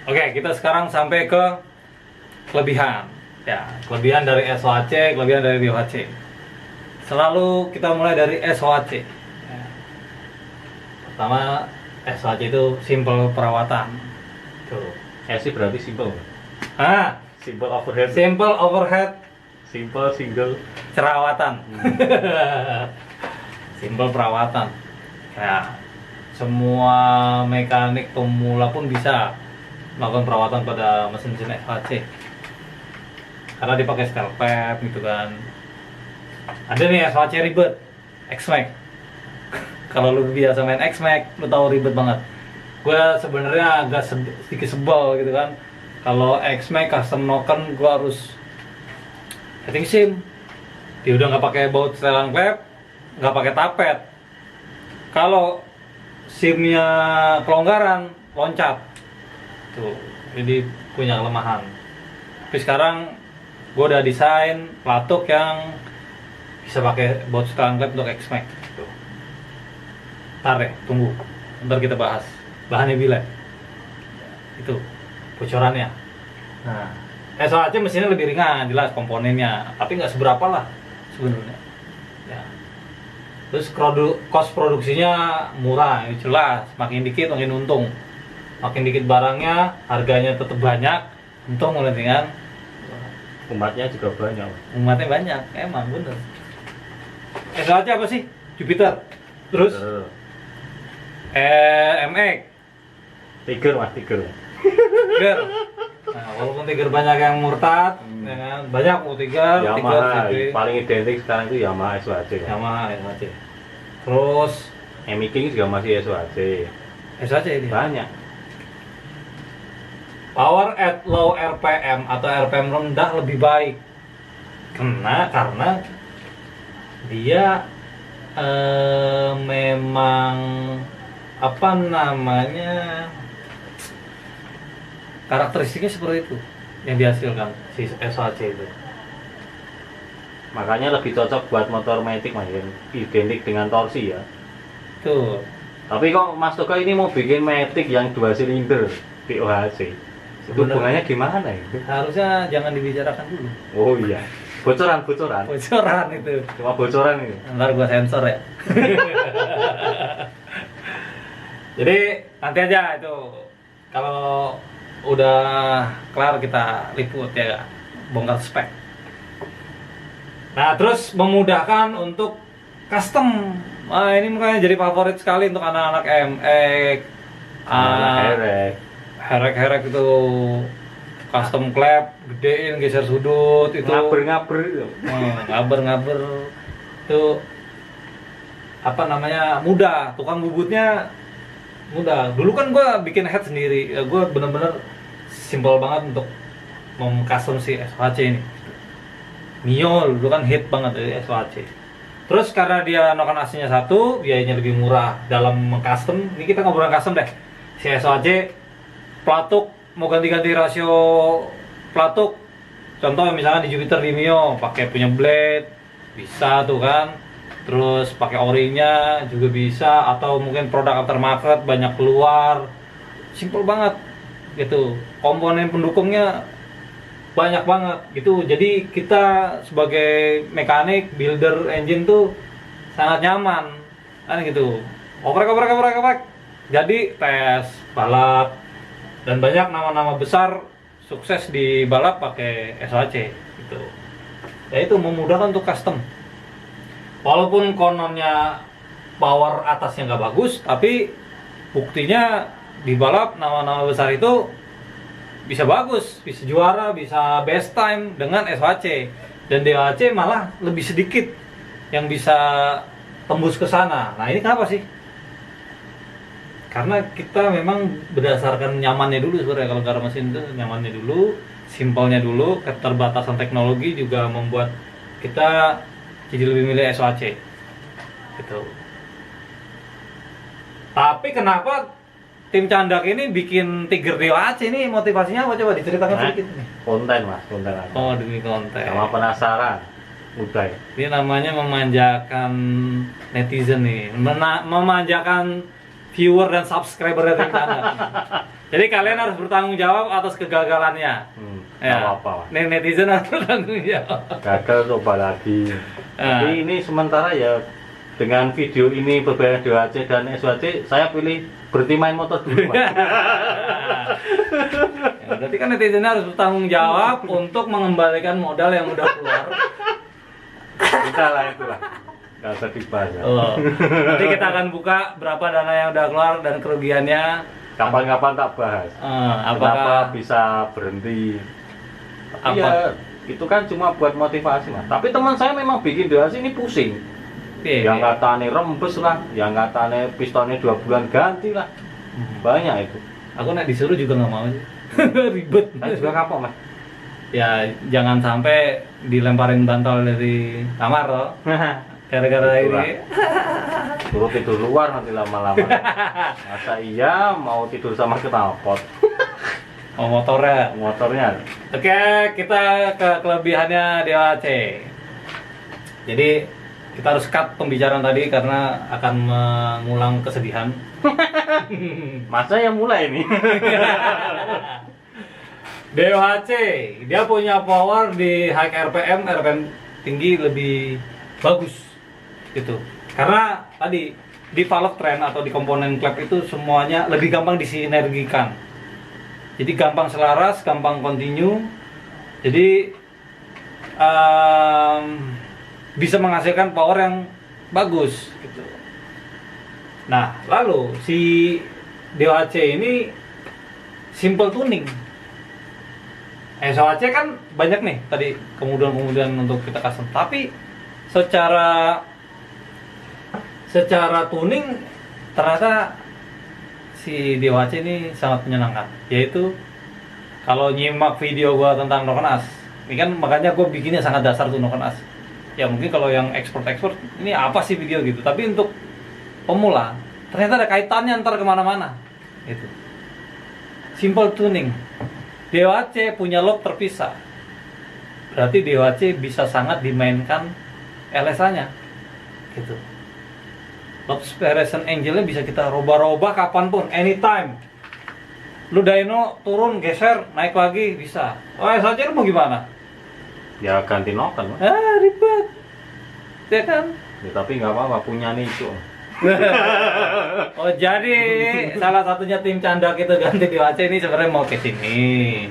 Oke, kita sekarang sampai ke kelebihan. Ya, kelebihan dari SOHC, kelebihan dari BOHC. Selalu kita mulai dari SOHC. Ya. Pertama, SOHC itu simple perawatan. Tuh. SI berarti simple. Ah, Simple overhead. simple overhead Simple single. cerawatan. Simple perawatan. Ya, semua mekanik pemula pun bisa melakukan perawatan pada mesin-mesin SOHC. Karena dipakai stelpet gitu kan. Ada nih SOHC ribet, X-Max. Kalau lu biasa main X-Max, lu tahu ribet banget. Gue sebenarnya agak sedikit sebel gitu kan. Kalau X-Max custom noken, gue harus setting SIM. Dia udah nggak pakai baut setelan klep, nggak pakai tapet. Kalau SIM-nya kelonggaran, loncat. Tuh, jadi punya kelemahan. Tapi sekarang gue udah desain pelatuk yang bisa pakai baut setelan klep untuk X-Max. Tuh. Ntar deh, tunggu. Ntar kita bahas. Bahannya bilek. Itu bocorannya. Nah, SOHC mesinnya lebih ringan, jelas komponennya, tapi nggak seberapa lah sebenarnya. Ya. Terus cost produksinya murah, ini jelas. Makin dikit makin untung. Makin dikit barangnya, harganya tetap banyak, untung oleh dengan Umatnya juga banyak. umatnya banyak, emang bener. SOHC apa sih? Jupiter. Terus MX, Tiger mas, Tiger. Tiger. Nah, walaupun Tiger banyak yang murtad, ya kan? Banyak Tiger, Tiger, Yamaha, CB. paling identik sekarang itu Yamaha SOHC. Yamaha, SOHC. Terus Emi King juga masih SOHC. SOHC ini. Banyak. Power at low RPM atau RPM rendah lebih baik. Karena dia memang apa namanya, karakteristiknya seperti itu yang dihasilkan si SOHC itu. Makanya lebih cocok buat motor matic mas, yang identik dengan torsi ya. Tuh. Tapi kok Mas Toga ini mau bikin matic yang 2 silinder BOHC? Itu hubungannya gimana itu? Harusnya jangan dibicarakan dulu. Oh iya, bocoran. Bocoran itu. Cuma bocoran itu. Ntar gua sensor ya. Jadi nanti aja itu kalau udah kelar kita liput ya, bongkar spek. Nah terus memudahkan untuk custom. Nah ini makanya jadi favorit sekali untuk anak-anak MX, herek itu custom clap, gedein, geser sudut itu. Ngaber itu. Ngaber itu apa namanya, mudah. Tukang bubutnya mudah. Dulu kan gue bikin head sendiri, ya gue bener-bener simple banget untuk mem-custom si SOHC ini. Mio dulu kan hit banget dari SOHC. Terus karena dia noken aslinya satu, biayanya lebih murah dalam meng-custom. Ini kita ngobrol custom deh. Si SOHC pelatuk mau ganti-ganti rasio pelatuk. Contoh misalnya di Jupiter di Mio pakai punya blade, bisa tuh kan. Terus pakai orinya juga bisa, atau mungkin produk aftermarket banyak keluar. Simple banget gitu. Komponen pendukungnya banyak banget gitu. Jadi kita sebagai mekanik, builder engine tuh sangat nyaman kan gitu. Oprek. Jadi tes balap, dan banyak nama-nama besar sukses di balap pakai SOHC gitu. Ya itu memudahkan untuk custom. Walaupun kononnya power atasnya nggak bagus, tapi buktinya di balap nama-nama besar itu bisa bagus, bisa juara, bisa best time dengan SOHC. Dan DOHC malah lebih sedikit yang bisa tembus ke sana. Nah ini kenapa sih? Karena kita memang berdasarkan nyamannya dulu sebenarnya. Kalau gara mesin itu nyamannya dulu, simpelnya dulu, keterbatasan teknologi juga membuat kita jadi lebih milih SOHC gitu. Tapi kenapa tim Candak ini bikin Tiger DOHC ini, motivasinya apa, coba diceritakan sedikit nih. Konten mas, konten aja. Oh demi konten. Sama penasaran, mudah ya. Ini namanya memanjakan netizen nih, memanjakan viewer dan subscriber dari Candak. Jadi kalian harus bertanggung jawab atas kegagalannya. Nggak apa-apa. Netizen harus bertanggung jawab. Gagal coba lagi. Ah. Tapi ini sementara ya dengan video ini berbeda DOAC dan SWC, saya pilih berhenti main motor dulu. Pak. Ya, berarti kan netizen harus bertanggung jawab untuk mengembalikan modal yang udah keluar. Itulah. Nggak usah dibahas. Ya. Oh. Nanti kita akan buka berapa dana yang udah keluar dan kerugiannya. Kapan-kapan tak bahas. Kenapa Apakah bisa berhenti? Tapi Apa? ya itu kan cuma buat motivasi mas. Tapi teman saya memang bikin DOAC ini pusing. Iya, Yang katanya rembes lah, yang katanya pistonnya 2 bulan ganti lah. Banyak itu. Aku nek disuruh juga nggak mau sih. Ribet. Saya juga kapok mas. Ya jangan sampai dilemparin bantal dari kamar loh. Gara-gara Itulah. ini. Suruh tidur luar nanti lama-lama. Masa iya mau tidur sama knalpot? Oh, motornya. Motornya. Oke, kita ke kelebihannya DOAC. Jadi kita harus cut pembicaraan tadi karena akan mengulang kesedihan. Masa yang mulai nih? DOHC, dia punya power di high RPM tinggi lebih bagus gitu. Karena tadi di valve train atau di komponen klep itu semuanya lebih gampang disinergikan. Jadi gampang selaras, gampang continue. Jadi bisa menghasilkan power yang bagus gitu. Nah, lalu si DOHC ini simple tuning. SOHC kan banyak nih tadi kemudahan untuk kita custom. Tapi secara tuning ternyata si DOHC ini sangat menyenangkan. Yaitu kalau nyimak video gua tentang Noken-As, ini kan makanya gua bikinnya sangat dasar tuh Noken-As. Ya mungkin kalau yang expert ini apa sih video gitu. Tapi untuk pemula ternyata ada kaitannya ntar kemana-mana. Gitu. Simple tuning. DOHC punya lock terpisah. Berarti DOHC bisa sangat dimainkan LSA-nya. Gitu. Lock separation angle-nya bisa kita robah-robah kapanpun, anytime. Lu dyno turun, geser, naik lagi bisa. Oh, SOHC lu mau gimana? Ya ganti Noken. Mas. Ribet. Ya kan? Ya, tapi nggak apa-apa punya nih itu. Oh, jadi salah satunya tim Candak itu ganti DOHC ini sebenarnya mau ke sini.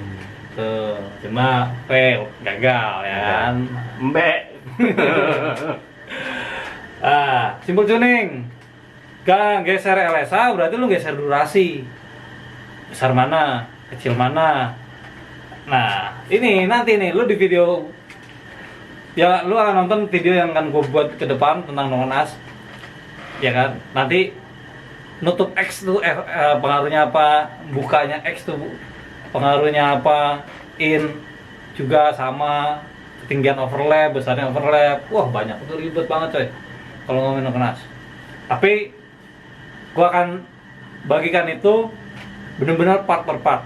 Tuh, cuma fail, gagal ya kan. Mbek. Simple tuning. Geser LSA berarti lu geser durasi. Besar mana, kecil mana. Nah, ini nanti nih lu di video ya lu akan nonton video yang akan gue buat ke depan tentang Noken-As. Ya kan? Nanti nutup X tuh pengaruhnya apa, bukanya X tuh pengaruhnya apa, in juga sama, ketinggian overlap, besarnya overlap. Wah, banyak itu ribet banget coy kalau ngomongin Noken-As. Tapi gua akan bagikan itu benar-benar part per part.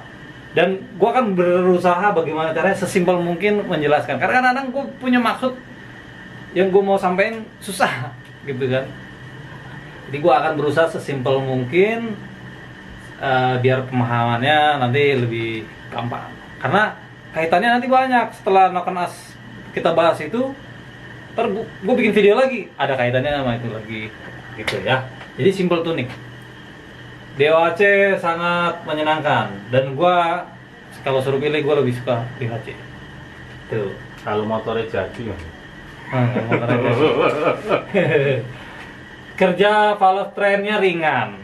Dan gua akan berusaha bagaimana caranya sesimpel mungkin menjelaskan. Karena kadang-kadang gua punya maksud yang gua mau sampaikan susah gitu kan. Jadi gue akan berusaha sesimpel mungkin biar pemahamannya nanti lebih gampang. Karena kaitannya nanti banyak. Setelah Noken-As kita bahas itu, ntar gue bikin video lagi, ada kaitannya sama itu lagi, gitu ya. Jadi simple tuning. DOHC sangat menyenangkan dan gue kalau suruh pilih gue lebih suka DOHC. Tuh. Kalau motornya jadi. Motornya jadi. Kerja valve trainnya ringan,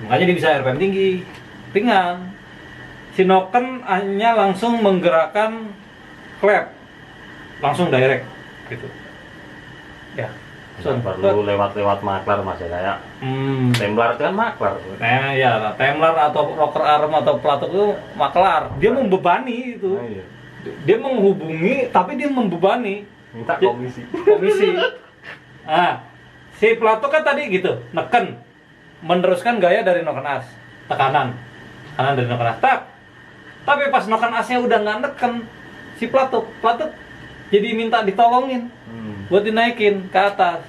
makanya dia bisa RPM tinggi, ringan. Si Noken hanya langsung menggerakkan klep, langsung direct, gitu. Ya, Perlu lewat maklar mas ya kayak. Templar kan maklar. Nah ya, Templar atau rocker arm atau pelatuk itu maklar. Dia membebani itu. Oh, iya. Dia menghubungi, tapi dia membebani. Minta komisi. Nah, si pelatuk kan tadi gitu, neken, meneruskan gaya dari Noken-As, tekanan dari Noken-As. Tapi pas Noken-Asnya udah nggak neken, si pelatuk jadi minta ditolongin, buat dinaikin ke atas,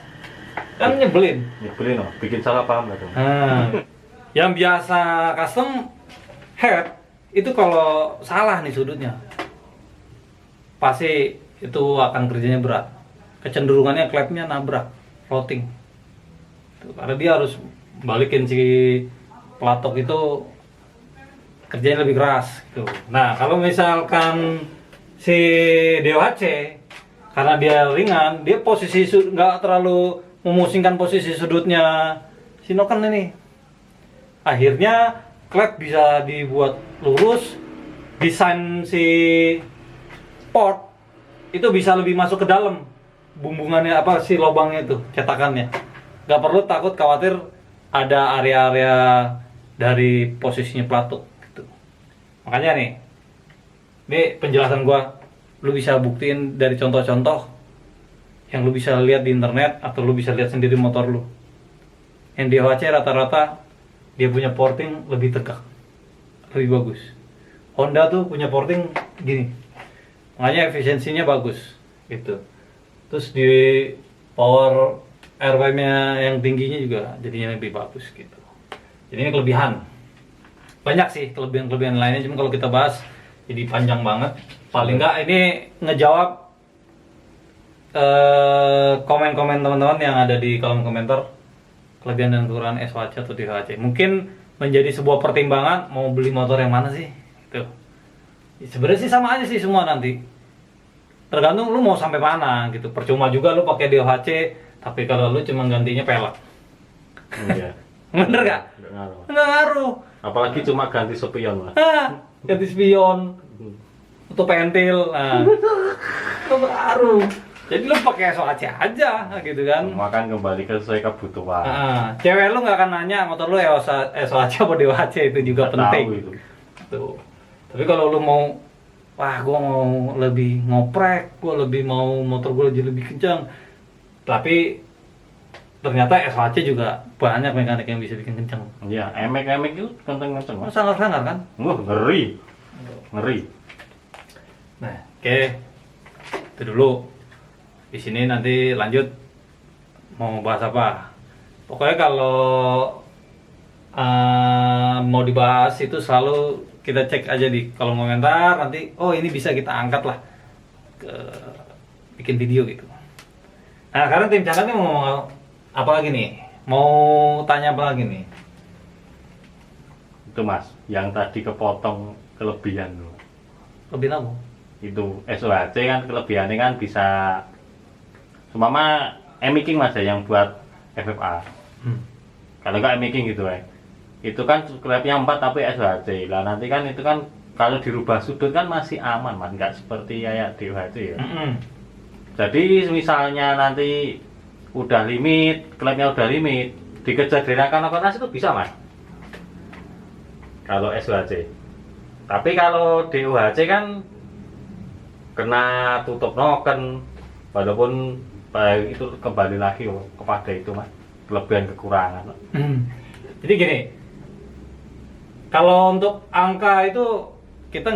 kan nyebelin. Nyebelin loh, bikin salah paham gitu. Yang biasa custom head itu kalau salah nih sudutnya, pasti itu akan kerjanya berat. Kecenderungannya klepnya nabrak, floating. Karena dia harus balikin si pelatok itu kerjanya lebih keras gitu. Nah, kalau misalkan si DOHC karena dia ringan, dia posisi nggak terlalu memusingkan posisi sudutnya si noken ini. Akhirnya klep bisa dibuat lurus, desain si port itu bisa lebih masuk ke dalam bumbungannya apa si lubangnya itu, cetakannya. Nggak perlu takut khawatir ada area-area dari posisinya pelatuk gitu. Makanya nih, ini penjelasan gua, lu bisa buktiin dari contoh-contoh yang lu bisa lihat di internet atau lu bisa lihat sendiri motor lu. Yang DOHC rata-rata dia punya porting lebih tegak, lebih bagus. Honda tuh punya porting gini, makanya efisiensinya bagus gitu. Terus di power RPM-nya yang tingginya juga jadinya lebih bagus gitu. Jadi ini kelebihan. Banyak sih kelebihan-kelebihan lainnya, cuma kalau kita bahas jadi panjang banget. Paling nggak ini ngejawab komen-komen teman-teman yang ada di kolom komentar kelebihan dan kekurangan SOHC atau DOHC. Mungkin menjadi sebuah pertimbangan mau beli motor yang mana sih gitu. Sebenarnya sih sama aja sih semua nanti. Tergantung lu mau sampai mana gitu. Percuma juga lu pakai DOHC tapi kalau lu cuma gantinya pelek. Iya. Bener gak? Nggak ngaruh. Apalagi cuma ganti spion lah. Ganti spion atau pentil, nah itu ngaruh. Jadi lu pakai SOHC aja gitu kan. Makan kembali ke sesuai kebutuhan. Cewek lu nggak akan nanya motor lu SOHC apa DOHC, itu juga Nggak penting. tahu itu. Tuh. Tapi kalau lu mau, wah gua mau lebih ngoprek, gua lebih mau motor gua lebih kencang, tapi ternyata SOHC juga banyak mekanik yang bisa bikin kencang. Iya, emek-emek itu kenceng-kenceng. Mas. Sangar-sangar kan? Wah, ngeri. Ngeri. Nah, oke. Itu dulu. Di sini nanti lanjut mau bahas apa. Pokoknya kalau mau dibahas itu selalu kita cek aja di kolom komentar, nanti oh ini bisa kita angkat lah ke bikin video gitu. Nah, sekarang tim channel ini mau ngomong apa lagi nih? Mau tanya apa lagi nih? Itu Mas, yang tadi kepotong kelebihan loh. Lebih apa? Itu SOHC kan kelebihannya kan bisa seumpama emiking Mas ya, yang buat FFA. Kalau nggak emiking gitu itu kan klepnya 4 tapi SOHC lah, nanti kan itu kan kalau dirubah sudut kan masih aman Mas, nggak seperti kayak DOHC ya. Jadi misalnya nanti udah limit, klepnya udah limit, dikejar dari atas itu bisa Mas kalau SOHC. Tapi kalau DOHC kan kena tutup noken, walaupun itu kembali lagi kepada itu Mas, kelebihan kekurangan. Jadi gini, kalau untuk angka itu kita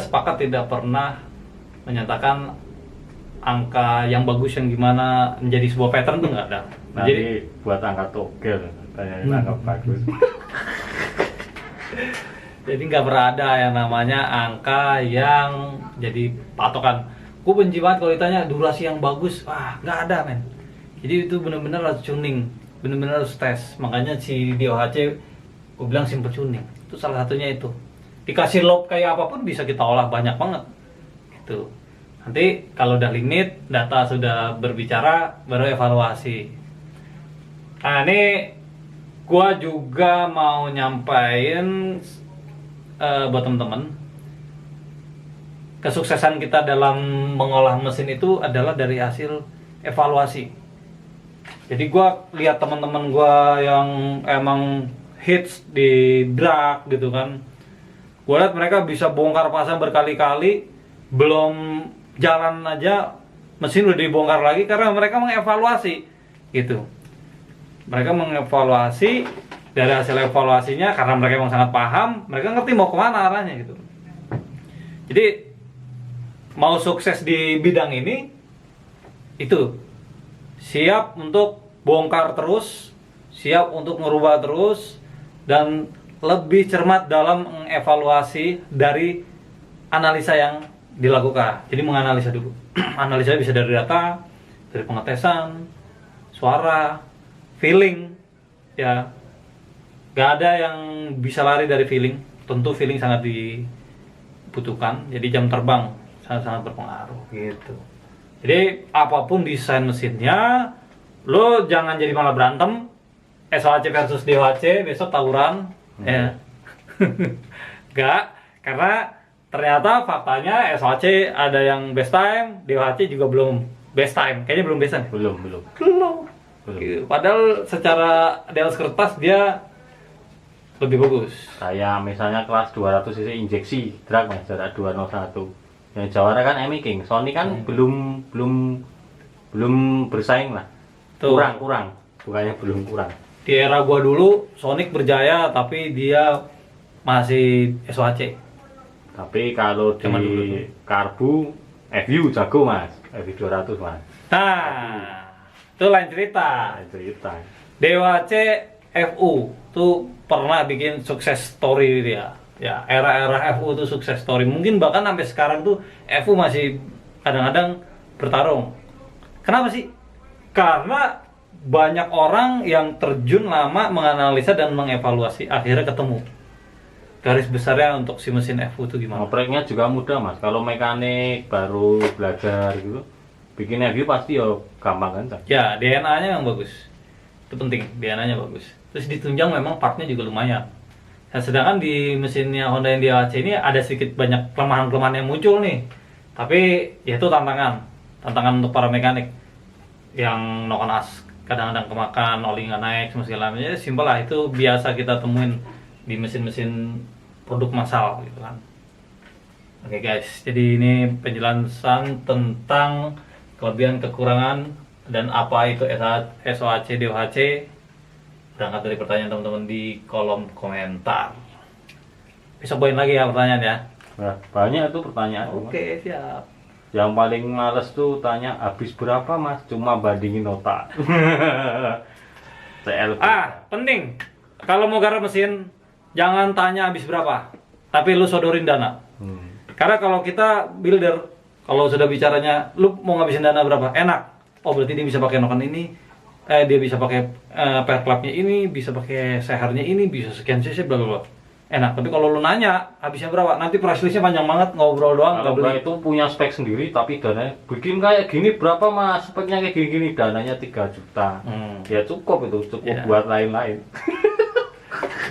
sepakat tidak pernah menyatakan angka yang bagus yang gimana menjadi sebuah pattern tuh nggak ada. Nanti buat angka togel, tanyain angka bagus. Jadi nggak berada yang namanya angka yang jadi patokan. Gue benci banget kalau ditanya durasi yang bagus, wah nggak ada men. Jadi itu benar-benar harus tuning, benar-benar harus tes. Makanya si DOHC gue bilang simple tuning. Itu salah satunya itu. Dikasih loop kayak apapun bisa kita olah banyak banget. Gitu. Nanti kalau udah limit, data sudah berbicara, baru evaluasi. Nah ini gue juga mau nyampain buat teman-teman, kesuksesan kita dalam mengolah mesin itu adalah dari hasil evaluasi. Jadi gue lihat teman-teman gue yang emang hits di drag gitu kan, gue lihat mereka bisa bongkar pasang berkali-kali, belum jalan aja mesin udah dibongkar lagi karena mereka mengevaluasi gitu. Mereka mengevaluasi, dari hasil evaluasinya karena mereka memang sangat paham, mereka ngerti mau kemana arahnya gitu. Jadi mau sukses di bidang ini itu siap untuk bongkar terus siap untuk merubah terus, dan lebih cermat dalam mengevaluasi dari analisa yang dilakukan. Jadi menganalisa dulu. Analisa bisa dari data, dari pengetesan, suara, feeling, ya. Gak ada yang bisa lari dari feeling. Tentu feeling sangat dibutuhkan. Jadi jam terbang sangat-sangat berpengaruh gitu. Jadi apapun desain mesinnya, lo jangan jadi malah berantem. SOHC versus DOHC besok tawuran, ya. Gak, karena ternyata faktanya SOHC ada yang best time, DOHC juga belum best time. Kayaknya belum best time. Belum. Gitu. Padahal secara di atas kertas dia lebih bagus. Kayak misalnya kelas 200 cc injeksi drag mas, jarak 201. Yang juara kan Emi King. Sony kan belum bersaing lah. Tuh. Kurang. Bukannya belum kurang. Di era gua dulu Sonic berjaya tapi dia masih SOHC. Tapi kalau Zaman dulu di karbu FU jago mas, FU 200 mas. Nah, itu lain cerita. Cerita. DOHC FU tuh pernah bikin sukses story dia. Ya, era-era FU tuh sukses story. Mungkin bahkan sampai sekarang tuh FU masih kadang-kadang bertarung. Kenapa sih? Karena banyak orang yang terjun lama menganalisa dan mengevaluasi, akhirnya ketemu garis besarnya untuk si mesin FU itu gimana. Ngopreknya juga mudah mas. Kalau mekanik baru belajar gitu, bikin FU pasti ya gampang kan? Ya, DNA-nya yang bagus. Itu penting, DNA-nya bagus. Terus ditunjang memang partnya juga lumayan. Nah, sedangkan di mesinnya Honda yang DOHC ini ada sedikit banyak kelemahan-kelemahan yang muncul nih. Tapi ya itu tantangan untuk para mekanik yang no as, kadang-kadang kemakan, oli nggak naik, semua segala macamnya. Simpel lah, itu biasa kita temuin di mesin-mesin produk massal gitu kan. Oke guys, jadi ini penjelasan tentang kelebihan kekurangan dan apa itu SOHC DOHC. Berangkat dari pertanyaan teman-teman di kolom komentar. Besok poin lagi ya pertanyaan ya. Nah, banyak tuh pertanyaan. Oke, siap. Yang paling males tuh tanya habis berapa mas? Cuma bandingin nota. CLP. Penting. Kalau mau garap mesin, jangan tanya habis berapa, tapi lu sodorin dana. Karena kalau kita builder, kalau sudah bicaranya, lu mau ngabisin dana berapa? Enak. Oh berarti dia bisa pakai noken ini, dia bisa pakai pair clubnya ini, bisa pakai sehernya ini, bisa sekian cc, bla bla bla. Enak. Tapi kalau lu nanya habisnya berapa, nanti price listnya panjang banget, ngobrol doang. Kalau beli itu punya spek sendiri, tapi dananya bikin kayak gini berapa mas? Speknya kayak gini, dananya 3 juta. Ya cukup buat lain-lain.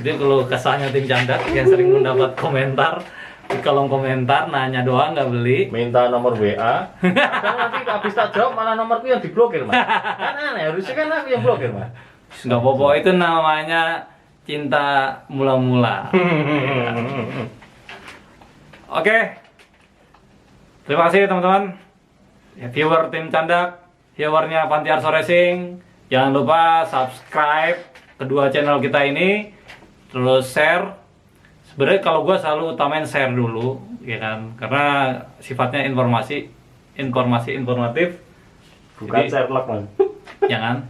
Jadi kalau kesahnya tim Canda yang sering mendapat komentar di kolom komentar, nanya doang nggak beli, minta nomor WA. Kadang nanti habis tak jawab malah nomorku yang diblokir mas. Kan aneh, harusnya kan aku yang blokir mas. Nggak apa-apa, itu namanya cinta mula-mula. Oke, terima kasih teman-teman ya, viewer tim Candak, viewernya Pantiarso Racing. Jangan lupa subscribe kedua channel kita ini, terus share. Sebenarnya kalau gue selalu utamain share dulu, ya kan, karena sifatnya informatif. Bukan Jadi, Sherlock mas. Jangan.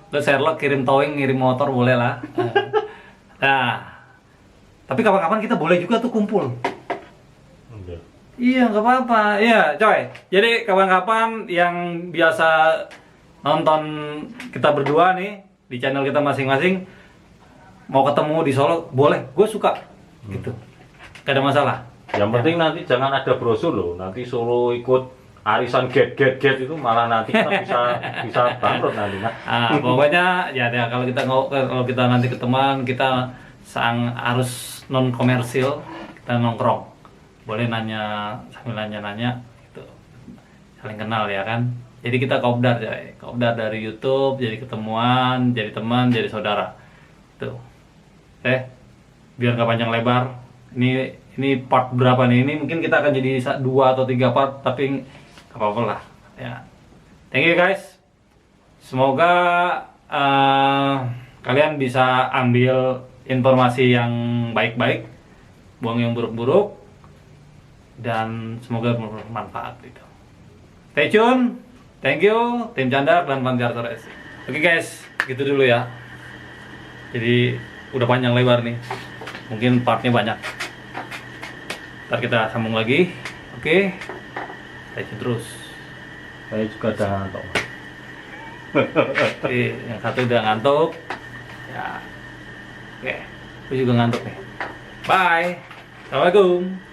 Lo Sherlock kirim towing, ngirim motor boleh lah. Nah, tapi kapan-kapan kita boleh juga tuh kumpul. Iya, nggak apa-apa. Iya, coy. Jadi kapan-kapan yang biasa nonton kita berdua nih di channel kita masing-masing, mau ketemu di Solo, boleh. Gue suka. Gitu. Gak ada masalah. Yang penting nanti jangan ada brosur loh. Nanti suruh ikut arisan get itu malah nanti kita bisa bangkrut nanti. Pokoknya ya kalau kita nanti ketemuan, kita harus non komersil, kita nongkrong. Boleh nanya sambil nanya gitu. Saling kenal ya kan. Jadi kita kopdar dari YouTube, jadi ketemuan, jadi teman, jadi saudara. Tuh. Biar nggak panjang lebar. Ini part berapa nih? Ini mungkin kita akan jadi 2 atau 3 part, tapi nggak apa-apa lah. Ya. Thank you guys. Semoga kalian bisa ambil informasi yang baik-baik, buang yang buruk-buruk, dan semoga bermanfaat gitu. Stay tune. Thank you, tim Candak dan Pantiarso Racing. Oke guys, gitu dulu ya. Jadi udah panjang lebar nih. Mungkin partnya banyak. Ntar kita sambung lagi. Oke. Stay tune terus. Saya juga udah ngantuk. Oke, yang satu udah ngantuk. Ya. Oke. Gue juga ngantuk nih. Bye. Assalamualaikum.